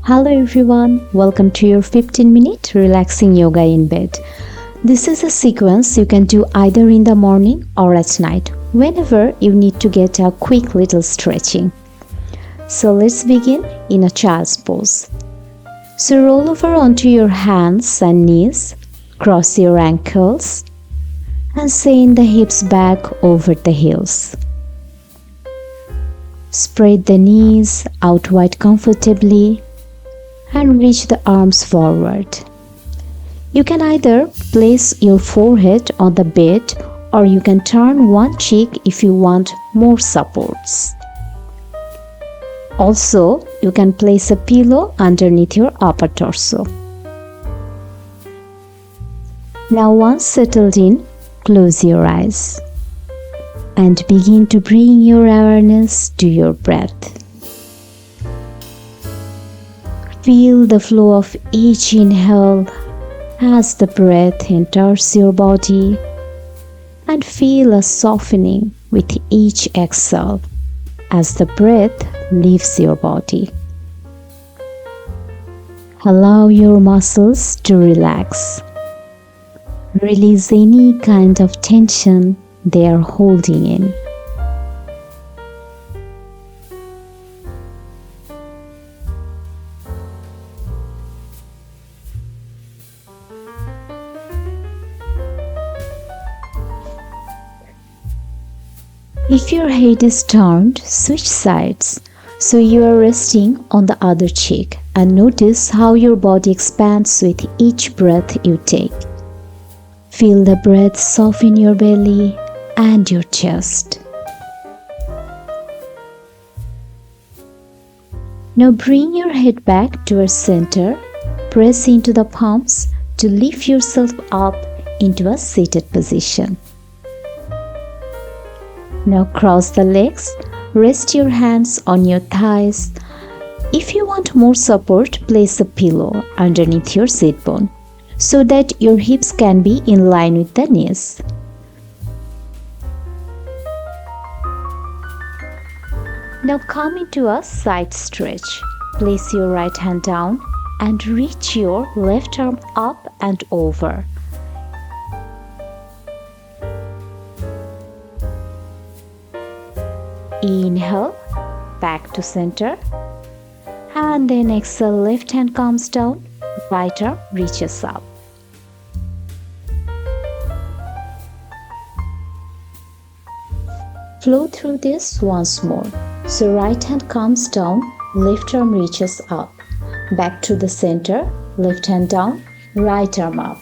Hello everyone, welcome to your 15-minute relaxing yoga in bed. This is a sequence you can do either in the morning or at night, whenever you need to get a quick little stretching. So let's begin in a child's pose. So roll over onto your hands and knees, cross your ankles, and send the hips back over the heels. Spread the knees out wide comfortably and reach the arms forward. You can either place your forehead on the bed or you can turn one cheek if you want more supports. Also, you can place a pillow underneath your upper torso. Now once settled in, close your eyes and begin to bring your awareness to your breath. Feel the flow of each inhale as the breath enters your body and feel a softening with each exhale as the breath leaves your body. Allow your muscles to relax. Release any kind of tension they are holding in. If your head is turned, switch sides so you are resting on the other cheek and notice how your body expands with each breath you take. Feel the breath soften your belly and your chest. Now bring your head back towards center, press into the palms to lift yourself up into a seated position. Now cross the legs, rest your hands on your thighs. If you want more support, place a pillow underneath your sit bone so that your hips can be in line with the knees. Now come into a side stretch. Place your right hand down and reach your left arm up and over. Inhale, back to center, and then exhale, left hand comes down, right arm reaches up. Flow through this once more. So right hand comes down, left arm reaches up. Back to the center, left hand down, right arm up.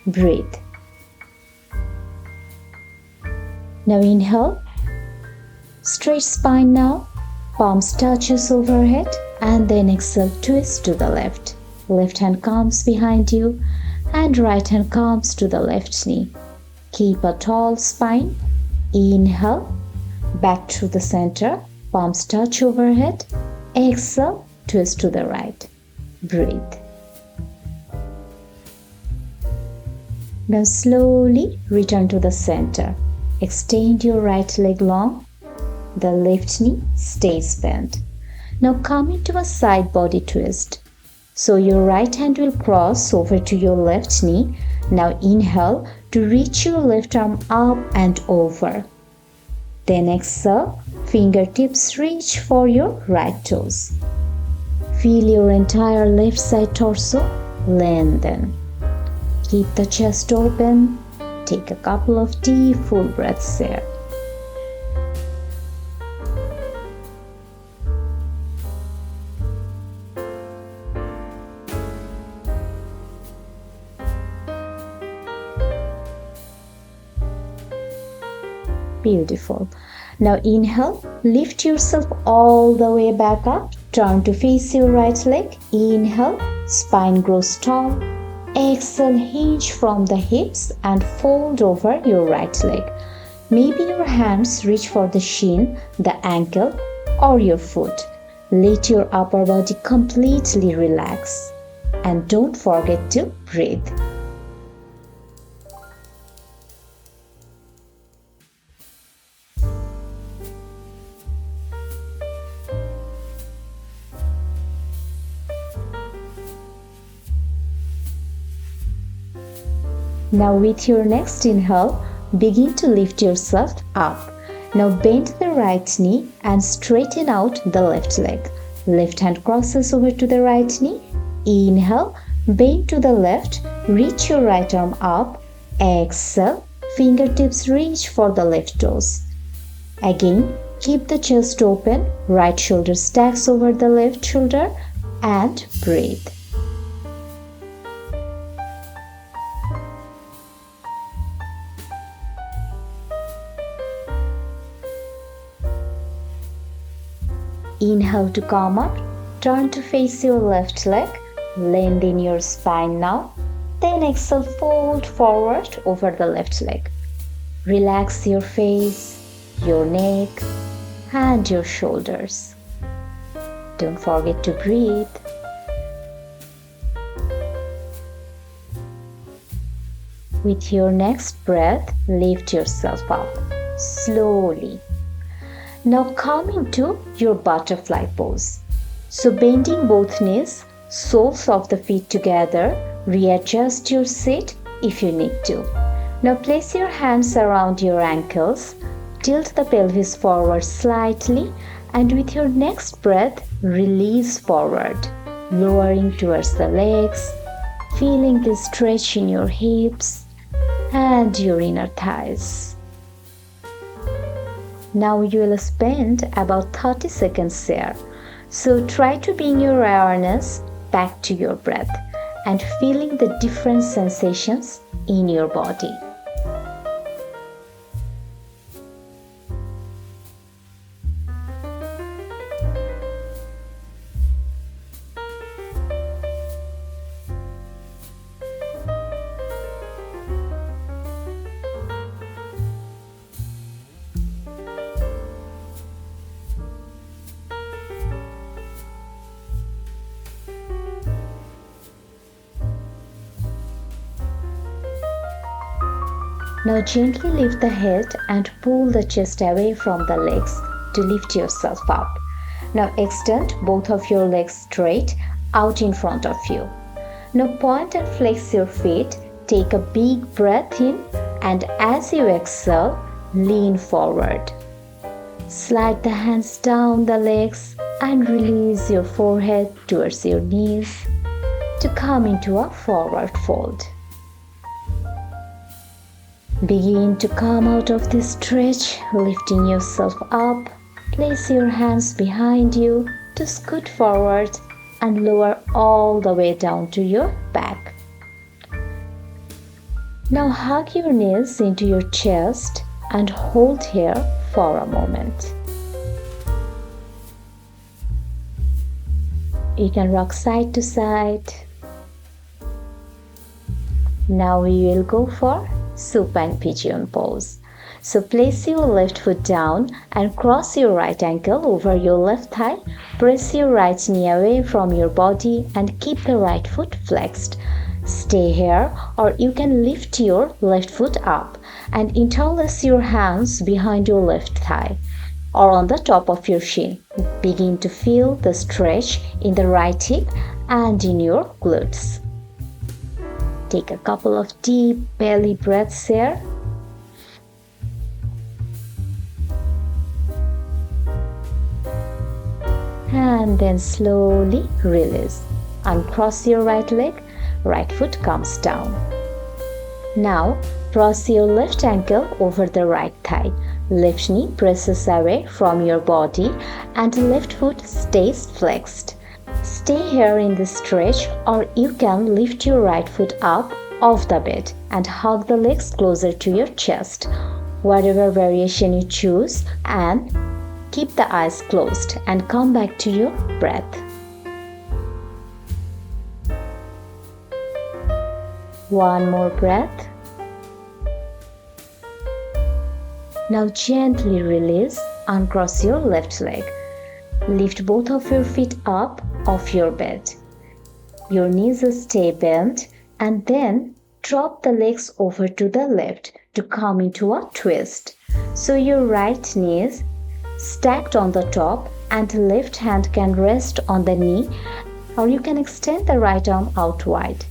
Breathe. Now inhale. Straight spine now, palms touches overhead and then exhale, twist to the left. Left hand comes behind you and right hand comes to the left knee. Keep a tall spine. Inhale, back to the center, palms touch overhead. Exhale, twist to the right. Breathe. Now slowly return to the center. Extend your right leg long. The left knee stays bent. Now come into a side body twist. So your right hand will cross over to your left knee. Now inhale to reach your left arm up and over. Then exhale, fingertips reach for your right toes. Feel your entire left side torso lengthen. Keep the chest open. Take a couple of deep full breaths here. Beautiful. Now inhale, lift yourself all the way back up. Turn to face your right leg. Inhale, spine grows tall. Exhale, hinge from the hips and fold over your right leg. Maybe your hands reach for the shin, the ankle, or your foot. Let your upper body completely relax. And don't forget to breathe. Now with your next inhale, begin to lift yourself up. Now bend the right knee and straighten out the left leg. Left hand crosses over to the right knee. Inhale, bend to the left, reach your right arm up. Exhale, fingertips reach for the left toes. Again, keep the chest open, right shoulder stacks over the left shoulder and breathe. Inhale to come up, turn to face your left leg, lengthen your spine now. Then exhale, fold forward over the left leg. Relax your face, your neck, and your shoulders. Don't forget to breathe. With your next breath, lift yourself up slowly. Now come into your butterfly pose. So bending both knees, soles of the feet together, readjust your seat if you need to. Now place your hands around your ankles, tilt the pelvis forward slightly, and with your next breath, release forward, lowering towards the legs, feeling the stretch in your hips and your inner thighs. Now you will spend about 30 seconds here. So try to bring your awareness back to your breath and feeling the different sensations in your body. Now gently lift the head and pull the chest away from the legs to lift yourself up. Now extend both of your legs straight out in front of you. Now point and flex your feet. Take a big breath in, and as you exhale, lean forward. Slide the hands down the legs and release your forehead towards your knees to come into a forward fold. Begin to come out of this stretch, lifting yourself up. Place your hands behind you to scoot forward and lower all the way down to your back. Now hug your knees into your chest and hold here for a moment. You can rock side to side. Now we will go for supine pigeon pose. So place your left foot down and cross your right ankle over your left thigh. Press your right knee away from your body and keep the right foot flexed. Stay here, or you can lift your left foot up and interlace your hands behind your left thigh or on the top of your shin. Begin to feel the stretch in the right hip and in your glutes. Take a couple of deep belly breaths here. And then slowly release. Uncross your right leg, right foot comes down. Now cross your left ankle over the right thigh. Left knee presses away from your body and left foot stays flexed. Stay here in this stretch, or you can lift your right foot up off the bed and hug the legs closer to your chest. Whatever variation you choose, and keep the eyes closed and come back to your breath. One more breath. Now gently release, uncross your left leg. Lift both of your feet up off your bed. Your knees stay bent, and then drop the legs over to the left to come into a twist. So your right knee is stacked on the top and left hand can rest on the knee, or you can extend the right arm out wide.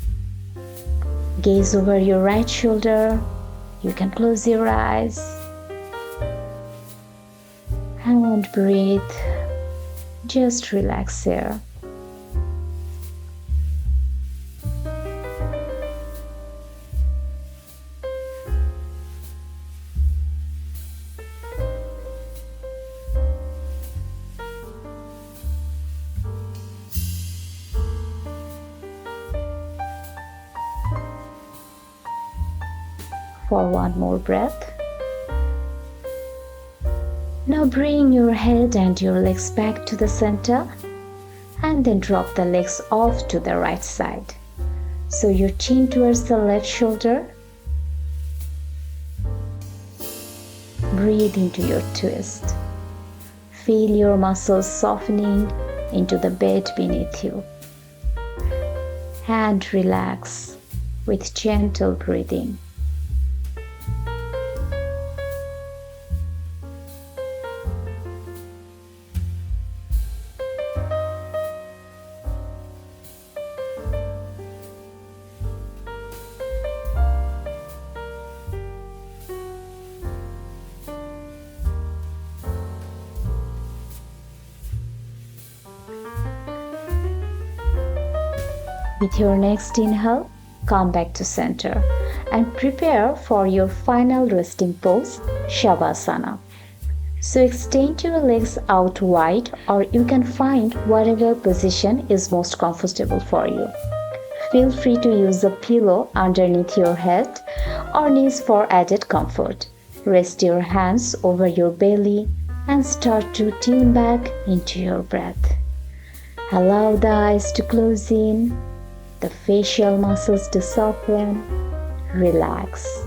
Gaze over your right shoulder. You can close your eyes and breathe. Just relax here. For one more breath. Now bring your head and your legs back to the center and then drop the legs off to the right side. So your chin towards the left shoulder. Breathe into your twist. Feel your muscles softening into the bed beneath you. And relax with gentle breathing. With your next inhale, come back to center and prepare for your final resting pose, Shavasana. So extend your legs out wide, or you can find whatever position is most comfortable for you. Feel free to use a pillow underneath your head or knees for added comfort. Rest your hands over your belly and start to tune back into your breath. Allow the eyes to close in, the facial muscles to soften. Relax.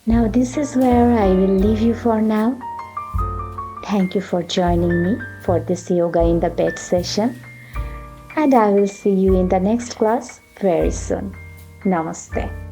Now this is where I will leave you for now. Thank you for joining me for this yoga in the bed session, and I will see you in the next class very soon. Namaste.